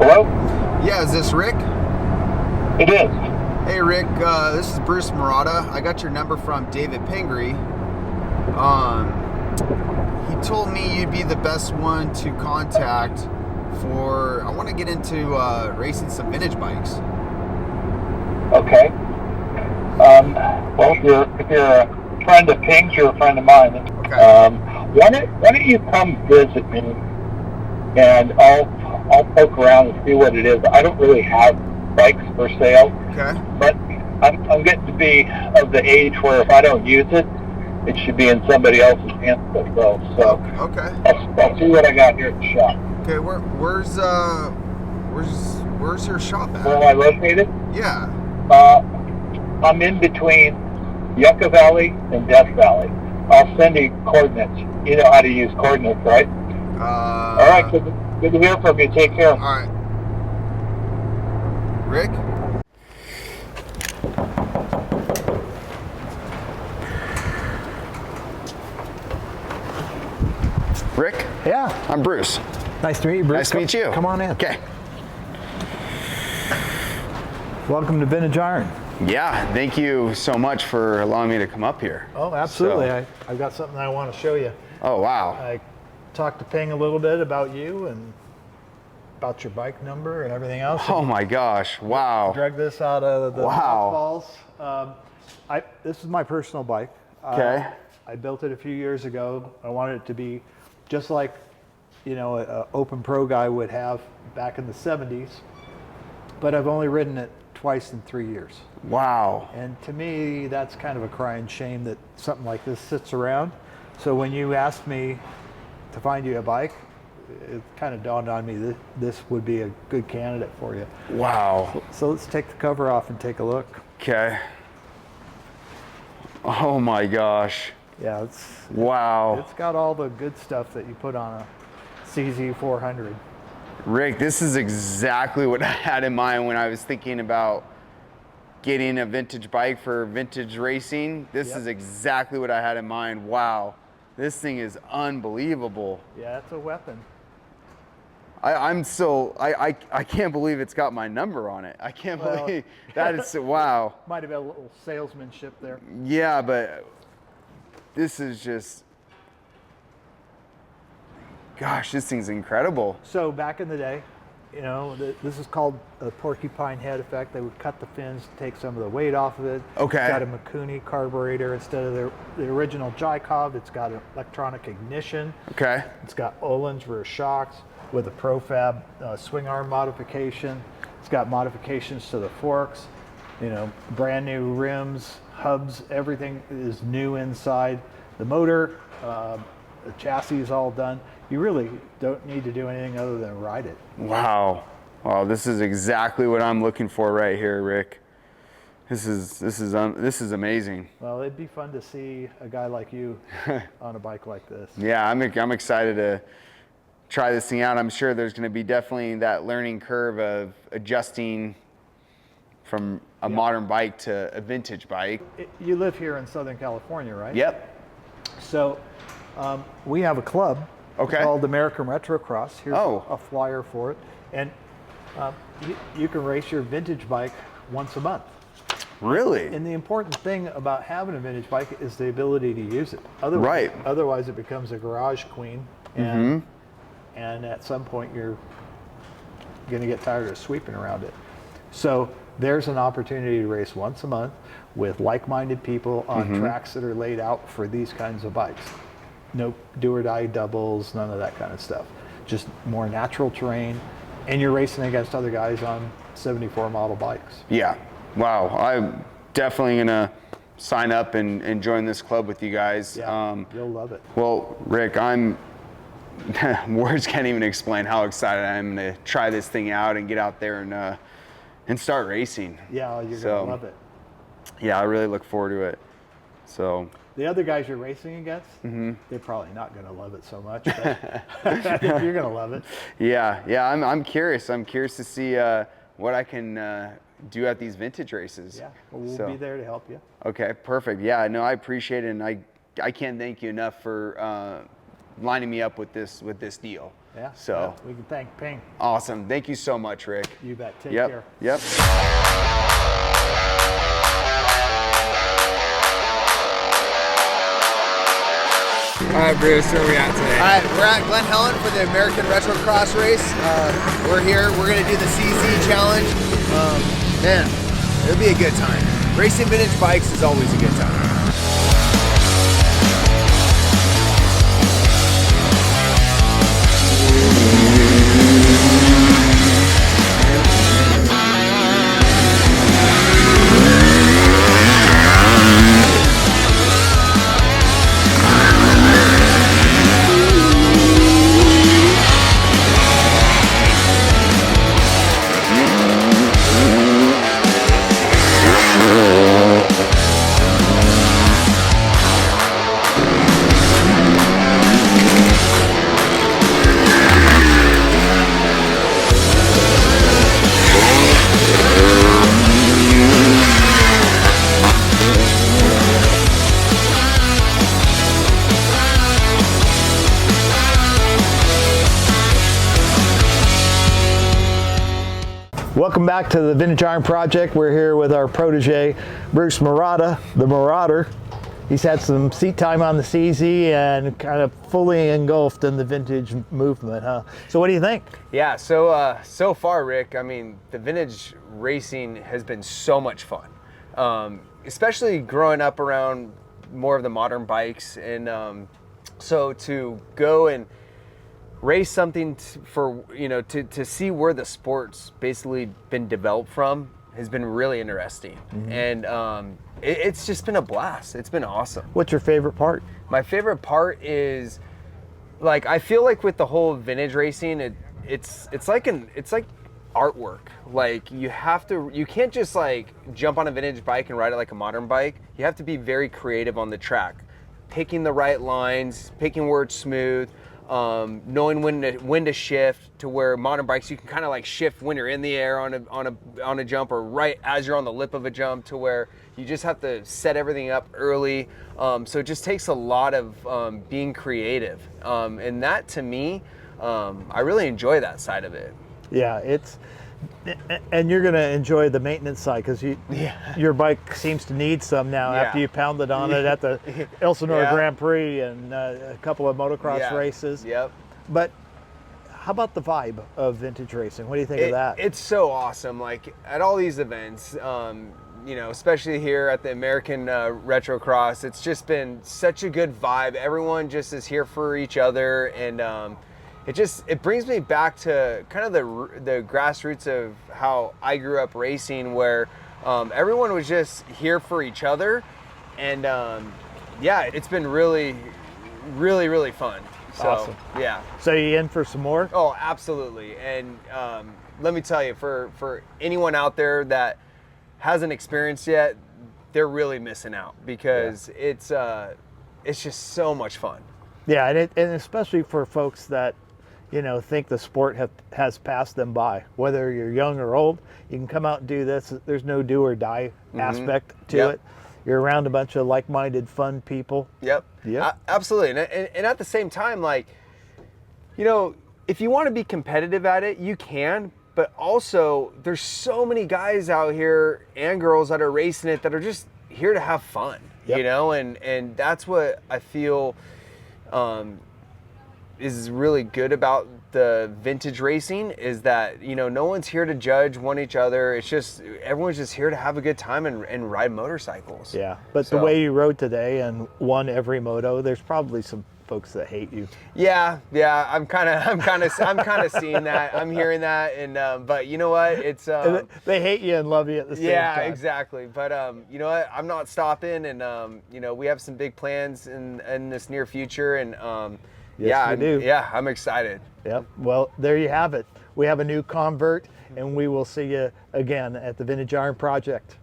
Hello? Yeah, is this Rick? It is. Hey Rick, this is Bruce Marada. I got your number from David Pingree. He told me you'd be the best one to contact for, I want to get into racing some vintage bikes. Okay. Well, if you're a friend of Pink's, you're a friend of mine. Okay. Why don't you come visit me, and I'll poke around and see what it is. I don't really have bikes for sale. Okay. But I'm getting to be of the age where if I don't use it, it should be in somebody else's hands. So Okay. I'll see what I got here at the shop. Okay. Where's your shop at? Where am I located? Yeah. I'm in between Yucca Valley and Death Valley. I'll send you coordinates. You know how to use coordinates, right? All right. Good to hear from you. Take care. All right. Rick? Rick? Yeah. I'm Bruce. Nice to meet you, Bruce. Nice to meet you. Come on in. Okay. Welcome to Vintage Iron. Yeah, thank you so much for allowing me to come up here. Oh, absolutely. So- I've got something I want to show you. Oh, wow. I talked to Ping a little bit about you and about your bike number and everything else. Oh my gosh, wow. Drug this out of the Wow. mothballs. This is my personal bike. Okay. I built it a few years ago. I wanted it to be just like, an open pro guy would have back in the 70s. But I've only ridden it twice in 3 years. Wow. And to me, that's kind of a crying shame that something like this sits around. So when you asked me to find you a bike, it kind of dawned on me that this would be a good candidate for you. Wow. So let's take the cover off and take a look. Okay. Oh my gosh. Yeah, Wow. it's got all the good stuff that you put on a CZ400. Rick, this is exactly what I had in mind when I was thinking about getting a vintage bike for vintage racing. This Yep. is exactly what I had in mind. Wow. This thing is unbelievable. Yeah, it's a weapon. I can't believe it's got my number on it. I can't believe that is, wow. Might have been a little salesmanship there. Yeah, but this is just, gosh, this thing's incredible. So back in the day, this is called a porcupine head effect. They would cut the fins, take some of the weight off of it. Okay. It's got a Mikuni carburetor instead of the original Jaikob. It's got an electronic ignition. Okay. It's got Öhlins rear shocks with a Profab swing arm modification. It's got modifications to the forks, brand new rims, hubs, everything is new inside. The motor, the chassis is all done. You really don't need to do anything other than ride it. Wow. Wow, this is exactly what I'm looking for right here, Rick. This is amazing. Well, it'd be fun to see a guy like you on a bike like this. Yeah, I'm excited to try this thing out. I'm sure there's going to be definitely that learning curve of adjusting from a modern bike to a vintage bike. You live here in Southern California, right? Yep. So we have a club called American Retrocross. Here's a flyer for it. And you can race your vintage bike once a month. Really? And the important thing about having a vintage bike is the ability to use it. Otherwise it becomes a garage queen. And at some point you're going to get tired of sweeping around it. So there's an opportunity to race once a month with like-minded people on tracks that are laid out for these kinds of bikes. No do or die doubles, none of that kind of stuff. Just more natural terrain, and you're racing against other guys on 74 model bikes. Yeah. Wow. I'm definitely going to sign up and join this club with you guys. Yeah, you'll love it. Well, Rick, words can't even explain how excited I am to try this thing out and get out there and start racing. Yeah, you're going to love it. Yeah, I really look forward to it. So the other guys you're racing against, they're probably not going to love it so much, but I think you're going to love it. Yeah, I'm curious. I'm curious to see what I can do at these vintage races. Yeah, well, we'll be there to help you. Okay, perfect. Yeah, no, I appreciate it, and I can't thank you enough for lining me up with this deal. Yeah. So well, we can thank Ping. awesome. Thank you so much, Rick. You bet. Take care. Yep. All right, Bruce, where are we at today? All right, we're at Glen Helen for the American Retrocross race. We're here. We're going to do the CZ challenge. Man, it'll be a good time. Racing vintage bikes is always a good time. Welcome back to the Vintage Iron Project. We're here with our protege, Bruce Marada, the Marauder. He's had some seat time on the CZ and kind of fully engulfed in the vintage movement, huh? So what do you think? Yeah, so far, Rick, I mean, the vintage racing has been so much fun, especially growing up around more of the modern bikes. And so to go and race something to see where the sport's basically been developed from has been really interesting. And it's just been a blast. It's been awesome. What's your favorite part? My favorite part is, like, I feel like with the whole vintage racing, it's like artwork. Like, you can't just like jump on a vintage bike and ride it like a modern bike. You have to be very creative on the track, picking the right lines, picking where it's smooth, knowing when to shift, to where modern bikes you can kind of like shift when you're in the air on a jump, or right as you're on the lip of a jump, to where you just have to set everything up early. So it just takes a lot of being creative, and that, to me, I really enjoy that side of it. Yeah, and you're going to enjoy the maintenance side, because your bike seems to need some now after you pounded on it at the Elsinore Grand Prix and a couple of motocross races. Yep. But how about the vibe of vintage racing? What do you think of that? It's so awesome. Like, at all these events, especially here at the American Retrocross, it's just been such a good vibe. Everyone just is here for each other, and it brings me back to kind of the grassroots of how I grew up racing, where everyone was just here for each other, and it's been really, really, really fun. So, awesome. Yeah. So you in for some more? Oh, absolutely. And let me tell you, for anyone out there that hasn't experienced yet, they're really missing out, because it's just so much fun. Yeah, and especially for folks that think the sport has passed them by. Whether you're young or old, you can come out and do this. There's no do or die aspect to it. You're around a bunch of like-minded, fun people. Yep. Absolutely. And at the same time, like, if you want to be competitive at it, you can. But also, there's so many guys out here and girls that are racing it that are just here to have fun. And that's what I feel is really good about the vintage racing, is that no one's here to judge each other. It's just everyone's just here to have a good time and ride motorcycles. But the way you rode today and won every moto, there's probably some folks that hate you. I'm kind of seeing that. I'm hearing that, and but you know what, it's they hate you and love you at the same time. Exactly. But you know what, I'm not stopping, and we have some big plans in this near future, and Yes, we do. Yeah, I'm excited. Yep. Well, there you have it. We have a new convert, and we will see you again at the Vintage Iron Project.